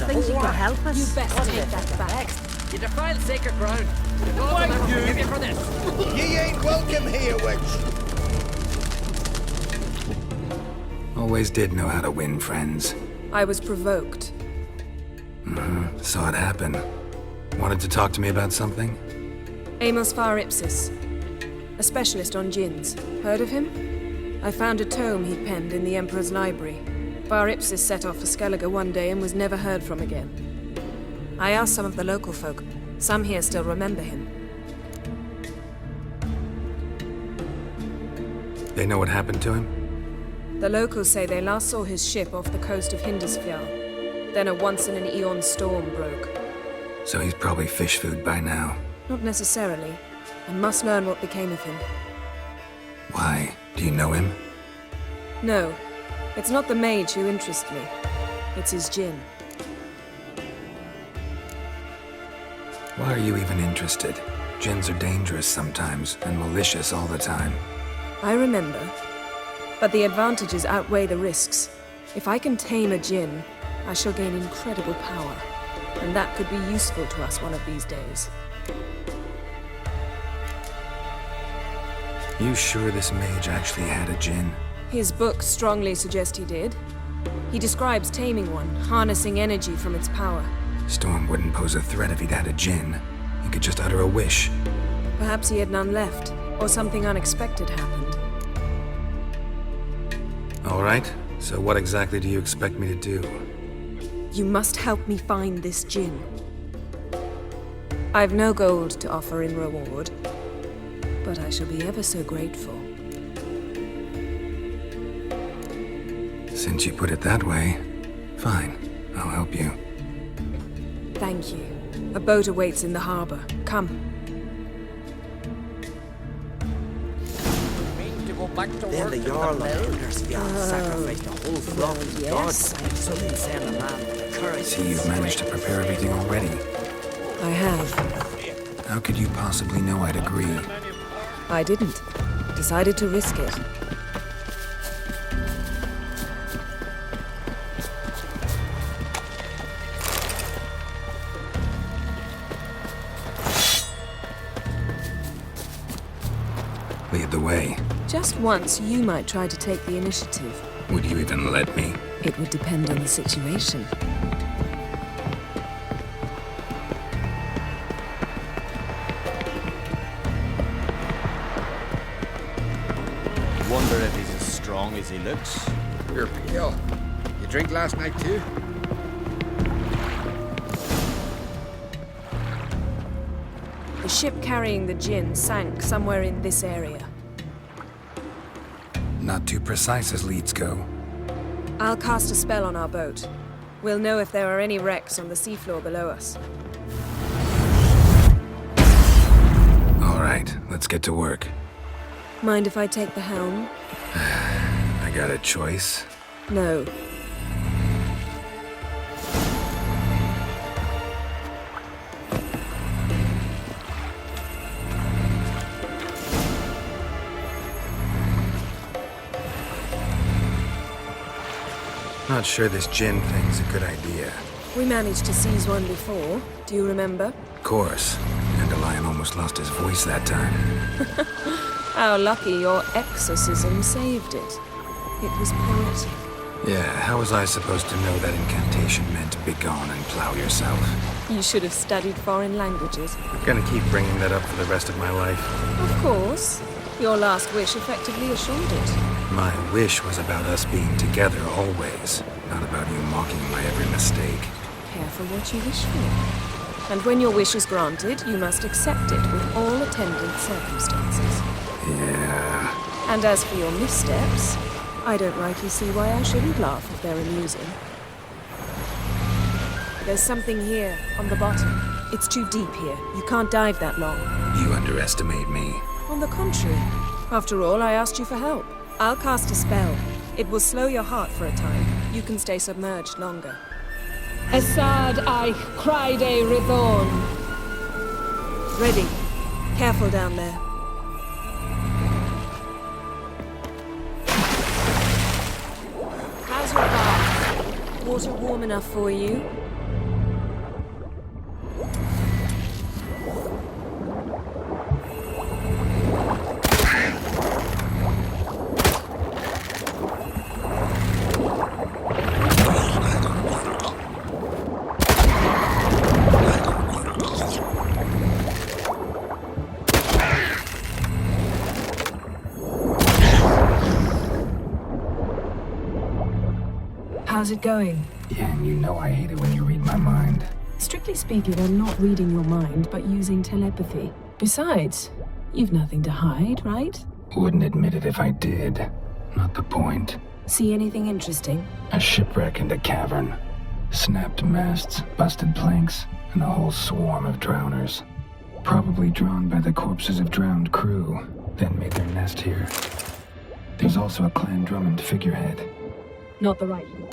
think you can help us? You best take that back. You defile sacred ground. The gods will never forgive you for this. Ye ain't welcome here, witch. Always did know how to win friends. I was provoked. Saw it happen. Wanted to talk to me about something? Amos Far Ipsis, a specialist on djinns. Heard of him? I found a tome he'd penned in the Emperor's library. Far Ipsis set off for Skellige one day and was never heard from again. I asked some of the local folk. Some here still remember him. They know what happened to him? The locals say they last saw his ship off the coast of Hindisfjall. Then a once-in-an-eon storm broke. So he's probably fish food by now. Not necessarily. I must learn what became of him. Why? Do you know him? No. It's not the mage who interests me. It's his djinn. Why are you even interested? Djinns are dangerous sometimes, and malicious all the time. I remember. But the advantages outweigh the risks. If I can tame a djinn, I shall gain incredible power. And that could be useful to us one of these days. You sure this mage actually had a djinn? His books strongly suggest he did. He describes taming one, harnessing energy from its power. Storm wouldn't pose a threat if he'd had a djinn. He could just utter a wish. Perhaps he had none left, or something unexpected happened. All right, so what exactly do you expect me to do? You must help me find this djinn. I've no gold to offer in reward, but I shall be ever so grateful. Since you put it that way, fine, I'll help you. Thank you. A boat awaits in the harbor. Come. Then the Jarl of Hindisfjall sacrificed a whole flock of yes, gods. So they send a man with the courage. See, you've managed to prepare everything already. I have. How could you possibly know I'd agree? I didn't. Decided to risk it. Lead the way. Just once, you might try to take the initiative. Would you even let me? It would depend on the situation. Wonder if he's as strong as he looks. You're pale. You drink last night too? The ship carrying the djinn sank somewhere in this area. Not too precise as leads go. I'll cast a spell on our boat. We'll know if there are any wrecks on the seafloor below us. All right, let's get to work. Mind if I take the helm? I got a choice. No. Not sure this djinn thing's a good idea. We managed to seize one before. Do you remember? Of course. Dandelion almost lost his voice that time. How lucky your exorcism saved it. It was poetic. Yeah, how was I supposed to know that incantation meant begone and plow yourself? You should have studied foreign languages. Gonna keep bringing that up for the rest of my life. Of course. Your last wish effectively assured it. My wish was about us being together always, not about you mocking my every mistake. Careful what you wish for. And when your wish is granted, you must accept it with all attendant circumstances. Yeah. And as for your missteps, I don't rightly see why I shouldn't laugh if they're amusing. There's something here, on the bottom. It's too deep here. You can't dive that long. You underestimate me. On the contrary. After all, I asked you for help. I'll cast a spell. It will slow your heart for a time. You can stay submerged longer. Esad Eich Cryde Rithorn. Ready. Careful down there. How's your bath? Water warm enough for you? How's it going? Yeah, and you know I hate it when you read my mind. Strictly speaking, I'm not reading your mind, but using telepathy. Besides, you've nothing to hide, right? Wouldn't admit it if I did. Not the point. See anything interesting? A shipwreck and a cavern. Snapped masts, busted planks, and a whole swarm of drowners. Probably drawn by the corpses of drowned crew, then made their nest here. There's also a Clan Drummond figurehead. Not the right one.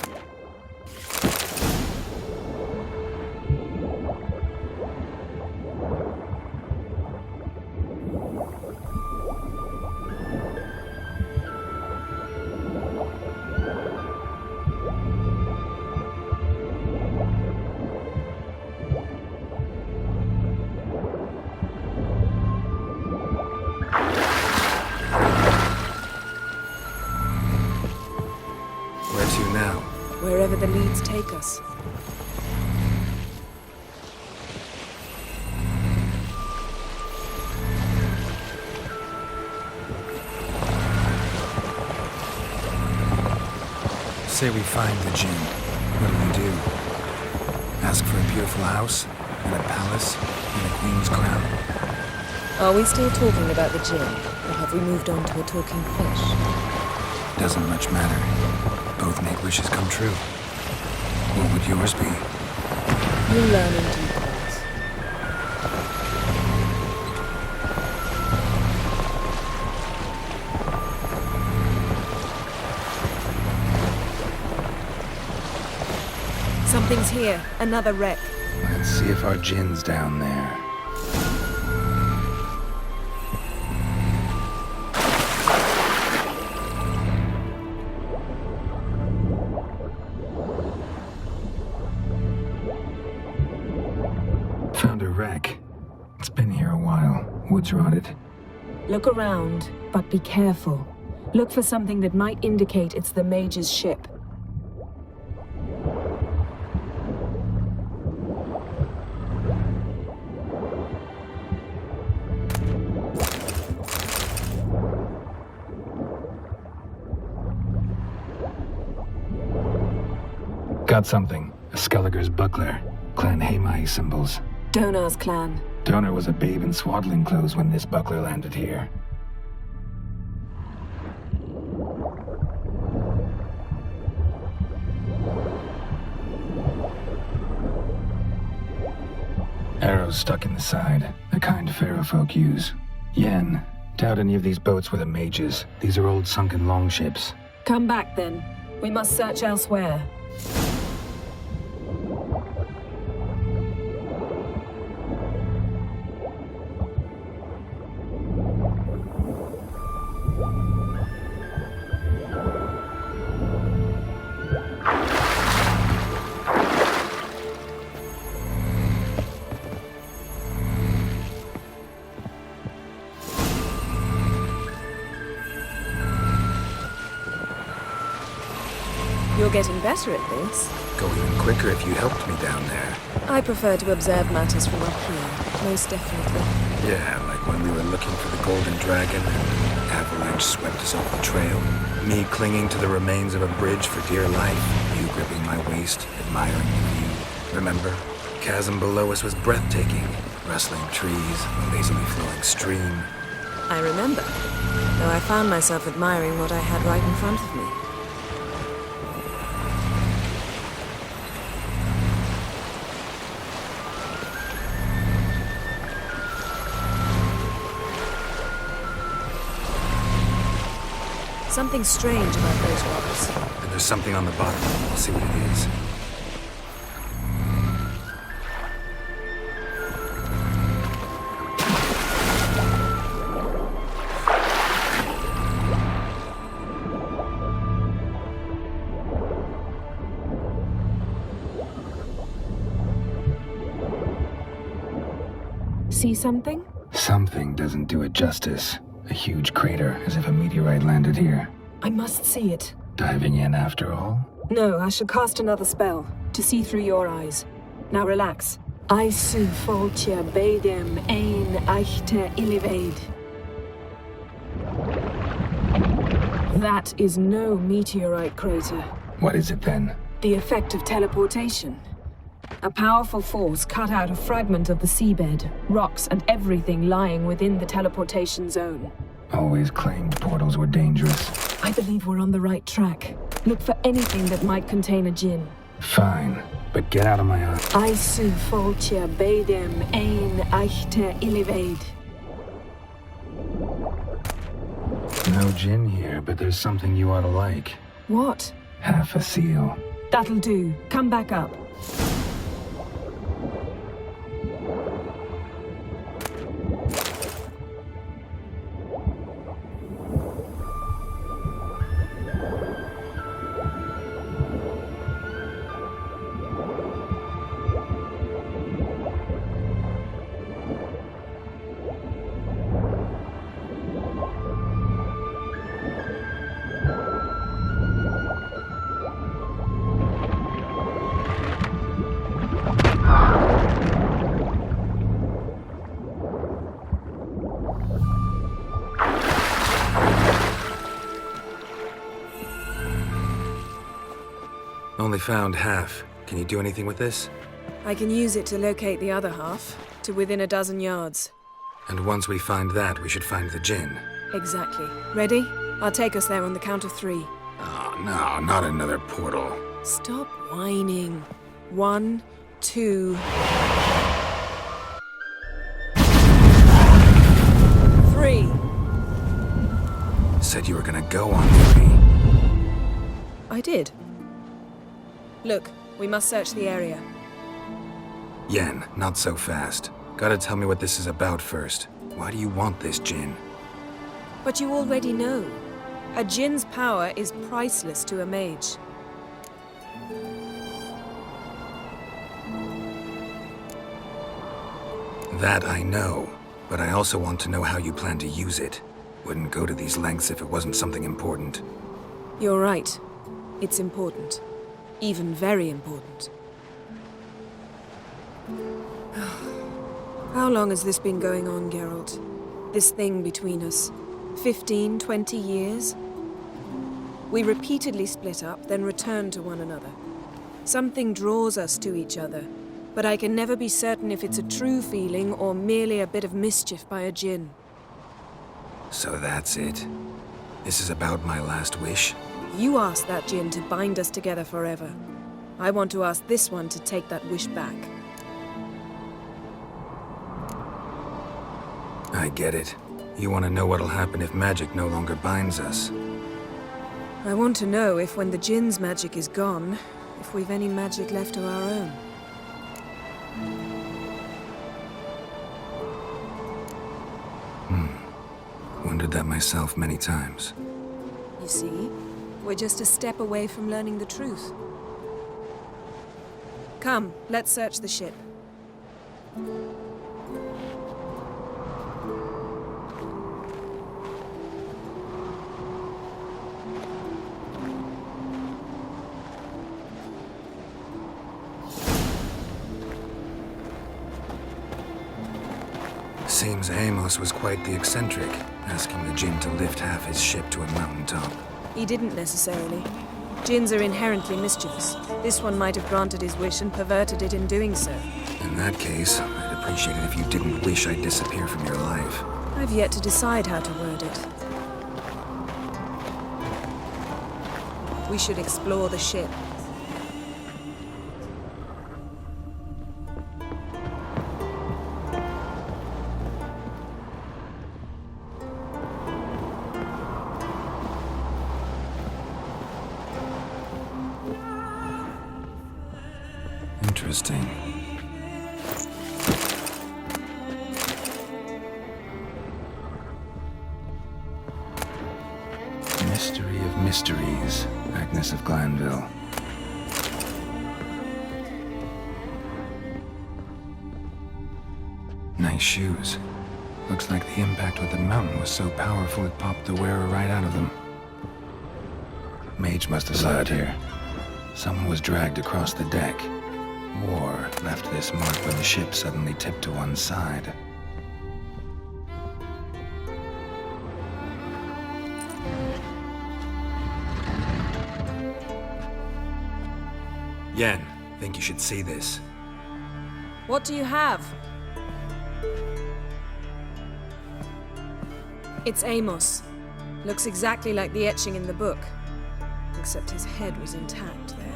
Wherever the leads take us. Say we find the gym. What do we do? Ask for a beautiful house, and a palace, and a queen's crown? Are we still talking about the gym, or have we moved on to a talking fish? Doesn't much matter. Both make wishes come true. What would yours be? You'll learn in due course. Something's here. Another wreck. Let's see if our gin's down there. Found a wreck. It's been here a while. Wood's rotted. Look around, but be careful. Look for something that might indicate it's the Mage's ship. Got something. A Skelliger's buckler. Clan Hamai symbols. Donar's clan. Donar was a babe in swaddling clothes when this buckler landed here. Arrows stuck in the side, the kind Pharaoh folk use. Yen, doubt any of these boats were the mages. These are old sunken longships. Come back then. We must search elsewhere. You're getting better at this. Go even quicker if you helped me down there. I prefer to observe matters from up here, most definitely. Yeah, like when we were looking for the Golden Dragon and the avalanche swept us off the trail. Me clinging to the remains of a bridge for dear life. You gripping my waist, admiring the view. Remember? Chasm below us was breathtaking. Rustling trees, a lazily flowing stream. I remember, though I found myself admiring what I had right in front of me. Something strange about those rocks. And there's something on the bottom. We'll see what it is. See something? Something doesn't do it justice. A huge crater, as if a meteorite landed here. I must see it. Diving in after all? No, I shall cast another spell, to see through your eyes. Now relax. Aisu foltja beidem ein eichte illivaid. That is no meteorite crater. What is it then? The effect of teleportation. A powerful force cut out a fragment of the seabed, rocks and everything lying within the teleportation zone. Always claimed portals were dangerous. I believe we're on the right track. Look for anything that might contain a djinn. Fine, but get out of my eye. Aisu foltia beidem ein eichte illivaid. No gin here, but there's something you ought to like. What? Half a seal. That'll do. Come back up. Only found half. Can you do anything with this? I can use it to locate the other half, to within a dozen yards. And once we find that, we should find the gin. Exactly. Ready? I'll take us there on the count of 3. Oh, no, not another portal. Stop whining. 1, 2... 3. Said you were gonna go on 3. I did. Look, we must search the area. Yen, not so fast. Gotta tell me what this is about first. Why do you want this gin? But you already know. A djinn's power is priceless to a mage. That I know, but I also want to know how you plan to use it. Wouldn't go to these lengths if it wasn't something important. You're right. It's important. Even very important. How long has this been going on, Geralt? This thing between us? 15, 20 years? We repeatedly split up, then return to one another. Something draws us to each other, but I can never be certain if it's a true feeling or merely a bit of mischief by a djinn. So that's it. This is about my last wish? You asked that djinn to bind us together forever. I want to ask this one to take that wish back. I get it. You want to know what'll happen if magic no longer binds us. I want to know if when the djinn's magic is gone, if we've any magic left of our own. Wondered that myself many times. You see, we're just a step away from learning the truth. Come, let's search the ship. Seems Amos was quite the eccentric, asking the djinn to lift half his ship to a mountaintop. He didn't necessarily. Djinns are inherently mischievous. This one might have granted his wish and perverted it in doing so. In that case, I'd appreciate it if you didn't wish I'd disappear from your life. I've yet to decide how to word it. We should explore the ship. Interesting. Mystery of mysteries, Agnes of Glanville. Nice shoes. Looks like the impact with the mountain was so powerful it popped the wearer right out of them. Mage must have saw it here. Someone was dragged across the deck. Or left this mark when the ship suddenly tipped to one side. again. Think you should see this. What do you have? It's Amos. Looks exactly like the etching in the book. Except his head was intact there.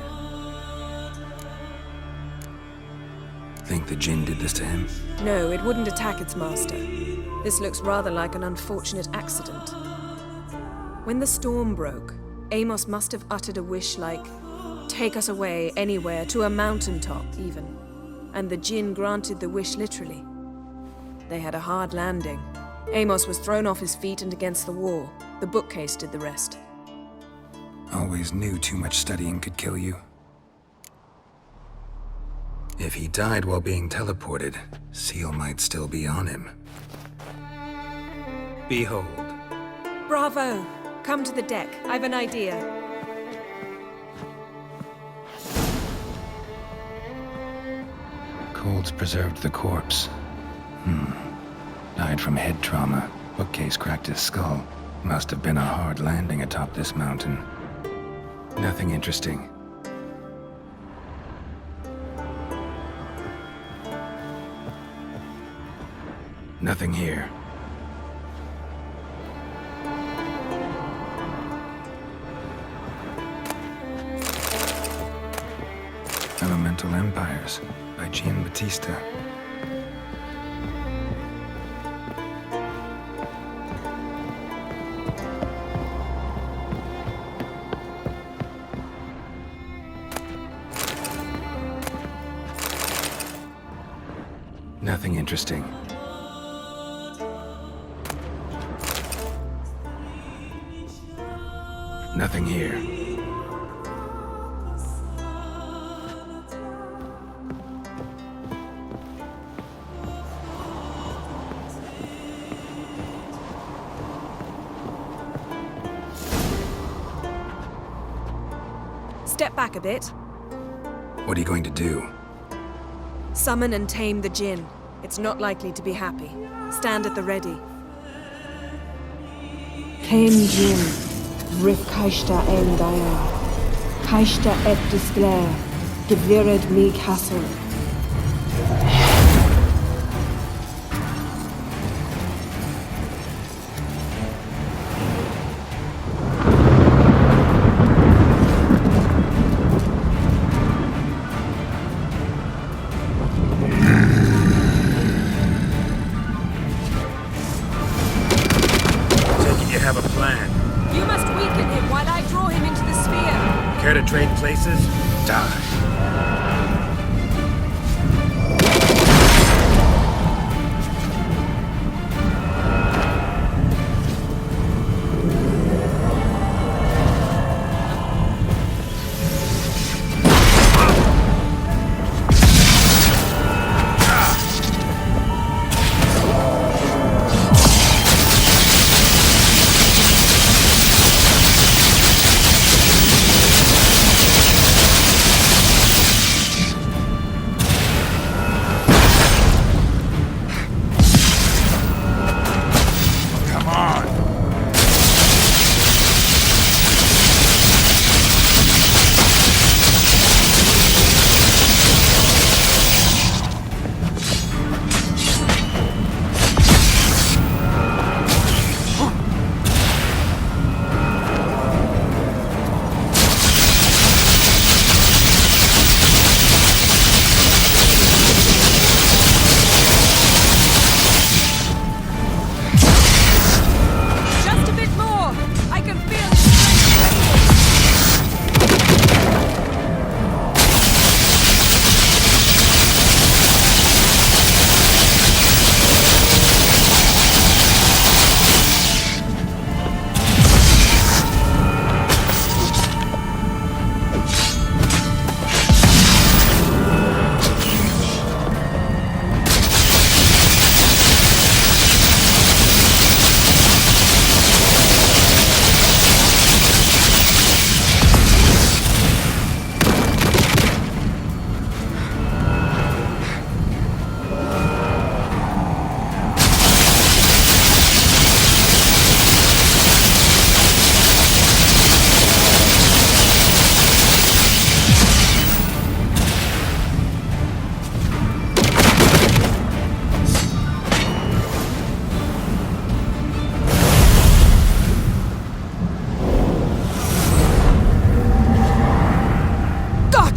Think the Jinn did this to him? No, it wouldn't attack its master. This looks rather like an unfortunate accident. When the storm broke, Amos must have uttered a wish like, "Take us away, anywhere, to a mountaintop, even." And the Jinn granted the wish literally. They had a hard landing. Amos was thrown off his feet and against the wall. The bookcase did the rest. Always knew too much studying could kill you. If he died while being teleported, Seal might still be on him. Behold. Bravo! Come to the deck. I've an idea. Cold's preserved the corpse. Died from head trauma. Bookcase cracked his skull. Must have been a hard landing atop this mountain. Nothing interesting. Nothing here. Elemental Empires by Giambattista. Nothing interesting. Nothing here. Step back a bit. What are you going to do? Summon and tame the Jinn. It's not likely to be happy. Stand at the ready. Tame Jinn, Rif Kaishta Endaya, Kaishta et Disclair, Gevired me Castle. Have a plan. You must weaken him while I draw him into the sphere. Care to trade places? Die.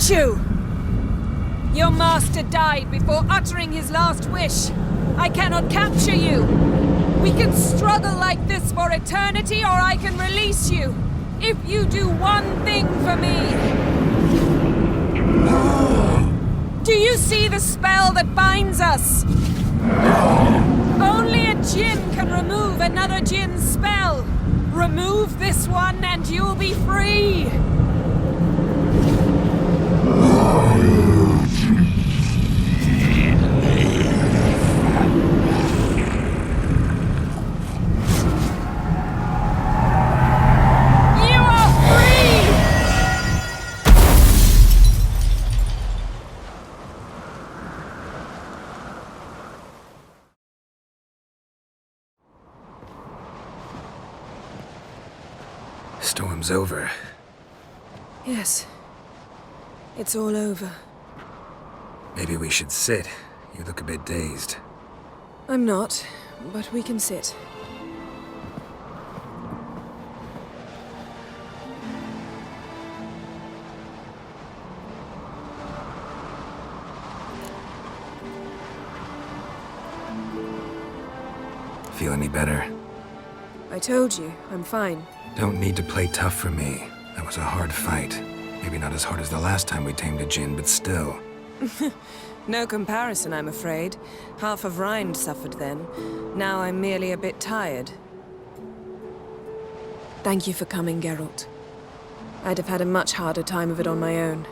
you! Your master died before uttering his last wish. I cannot capture you. We can struggle like this for eternity, or I can release you. If you do one thing for me. Do you see the spell that binds us? Only a djinn can remove another djinn's spell. Remove this one and you'll be free. Storm's over. Yes. It's all over. Maybe we should sit. You look a bit dazed. I'm not, but we can sit. Feel any better? I told you, I'm fine. Don't need to play tough for me. That was a hard fight. Maybe not as hard as the last time we tamed a djinn, but still. No comparison, I'm afraid. Half of Rind suffered then. Now I'm merely a bit tired. Thank you for coming, Geralt. I'd have had a much harder time of it on my own.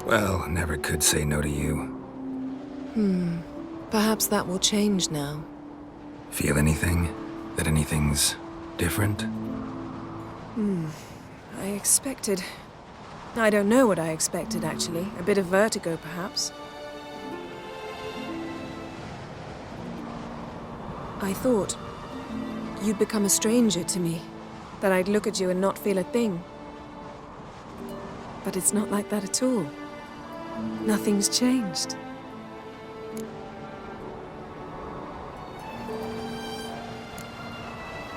Well, never could say no to you. Perhaps that will change now. Feel anything? That anything's different? I expected... I don't know what I expected, actually. A bit of vertigo, perhaps. I thought you'd become a stranger to me. That I'd look at you and not feel a thing. But it's not like that at all. Nothing's changed.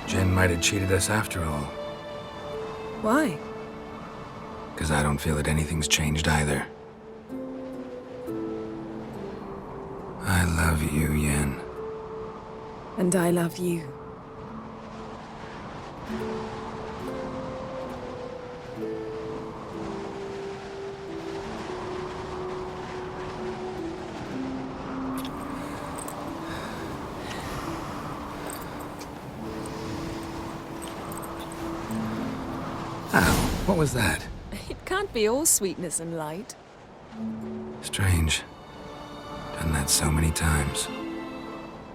Jinn might have cheated us after all. Why? Because I don't feel that anything's changed either. I love you, Yen. And I love you. Ow, what was that? It can't be all sweetness and light. Strange. Done that so many times.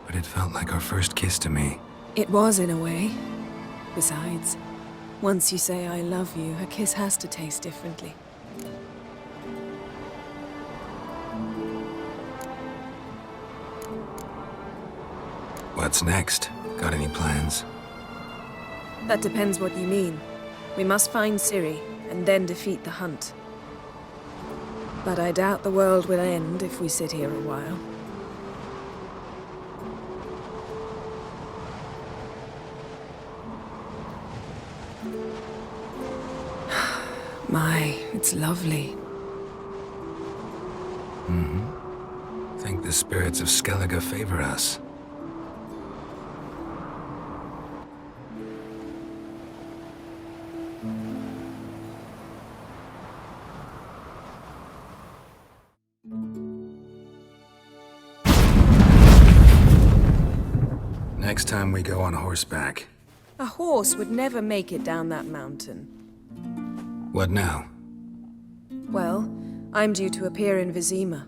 But it felt like our first kiss to me. It was, in a way. Besides, once you say I love you, a kiss has to taste differently. What's next? Got any plans? That depends what you mean. We must find Ciri, and then defeat the hunt. But I doubt the world will end if we sit here a while. My, it's lovely. Think the spirits of Skellige favor us. Next time we go on horseback. A horse would never make it down that mountain. What now? Well, I'm due to appear in Vizima.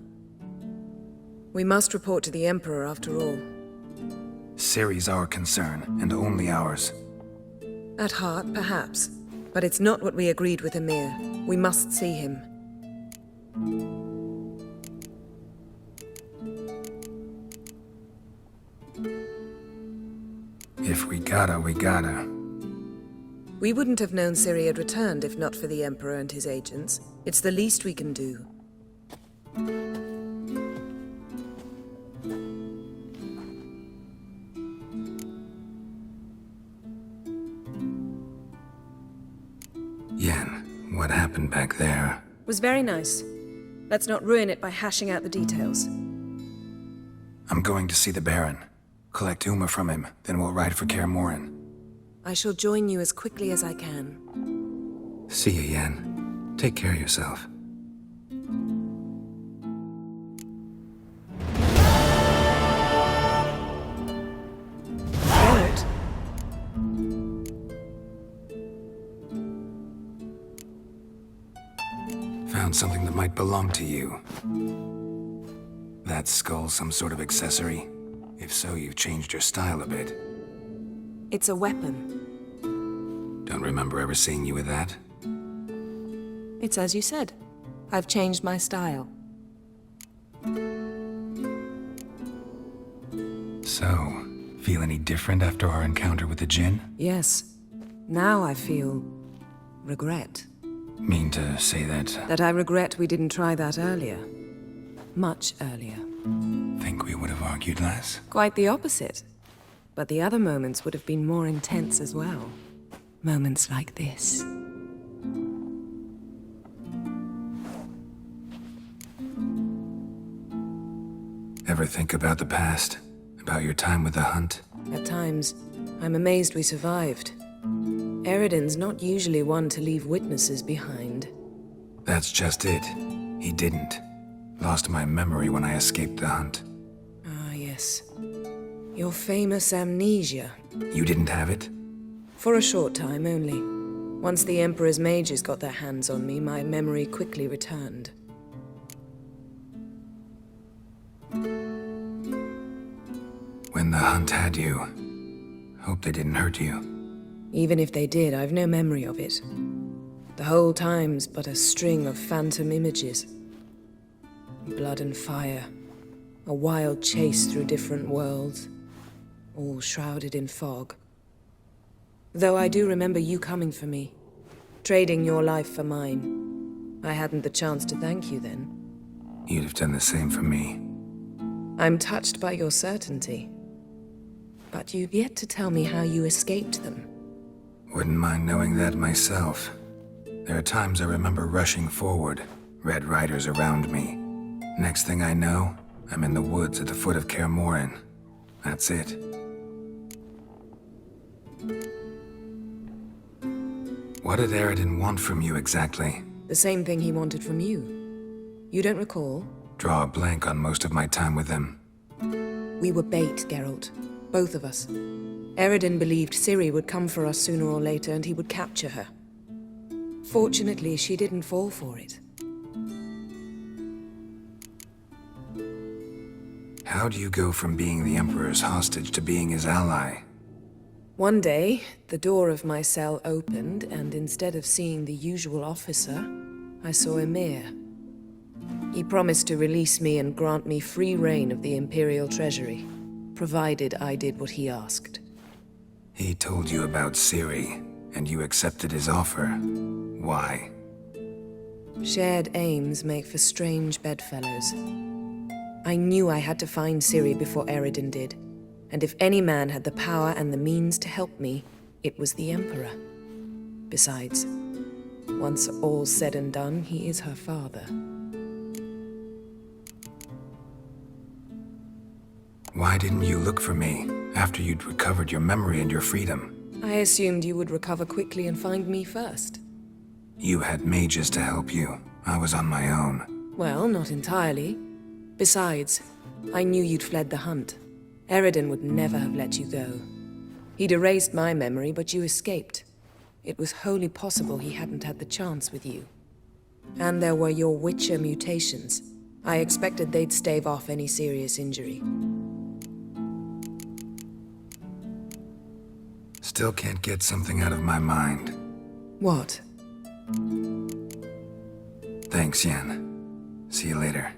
We must report to the Emperor after all. Ciri's our concern, and only ours. At heart, perhaps. But it's not what we agreed with Emir. We must see him. If we gotta, we gotta. We wouldn't have known Ciri had returned if not for the Emperor and his agents. It's the least we can do. What happened back there? Was very nice. Let's not ruin it by hashing out the details. I'm going to see the Baron. Collect Uma from him, then we'll ride for Kaer Morhen. I shall join you as quickly as I can. See you, Yen. Take care of yourself. Geralt? Found something that might belong to you. That skull some sort of accessory? If so, you've changed your style a bit. It's a weapon. Don't remember ever seeing you with that? It's as you said. I've changed my style. So, feel any different after our encounter with the Djinn? Yes. Now I feel... regret. Mean to say that... That I regret we didn't try that earlier. Much earlier. Think we would have argued less? Quite the opposite. But the other moments would have been more intense as well. Moments like this. Ever think about the past? About your time with the Hunt? At times, I'm amazed we survived. Eridan's not usually one to leave witnesses behind. That's just it. He didn't. Lost my memory when I escaped the Hunt. Ah, yes. Your famous amnesia. You didn't have it? For a short time only. Once the Emperor's mages got their hands on me, my memory quickly returned. When the Hunt had you, hope they didn't hurt you. Even if they did, I've no memory of it. The whole time's but a string of phantom images. Blood and fire. A wild chase through different worlds. All shrouded in fog. Though I do remember you coming for me. Trading your life for mine. I hadn't the chance to thank you then. You'd have done the same for me. I'm touched by your certainty. But you've yet to tell me how you escaped them. Wouldn't mind knowing that myself. There are times I remember rushing forward, Red Riders around me. Next thing I know, I'm in the woods at the foot of Kaer Morhen. That's it. What did Eridan want from you exactly? The same thing he wanted from you. You don't recall? Draw a blank on most of my time with him. We were bait, Geralt. Both of us. Eridan believed Ciri would come for us sooner or later and he would capture her. Fortunately, she didn't fall for it. How do you go from being the Emperor's hostage to being his ally? One day, the door of my cell opened, and instead of seeing the usual officer, I saw Emir. He promised to release me and grant me free reign of the Imperial Treasury, provided I did what he asked. He told you about Ciri, and you accepted his offer. Why? Shared aims make for strange bedfellows. I knew I had to find Ciri before Eridan did, and if any man had the power and the means to help me, it was the Emperor. Besides, once all's said and done, he is her father. Why didn't you look for me after you'd recovered your memory and your freedom? I assumed you would recover quickly and find me first. You had mages to help you. I was on my own. Well, not entirely. Besides, I knew you'd fled the Hunt. Eridan would never have let you go. He'd erased my memory, but you escaped. It was wholly possible he hadn't had the chance with you. And there were your Witcher mutations. I expected they'd stave off any serious injury. Still can't get something out of my mind. What? Thanks, Yen. See you later.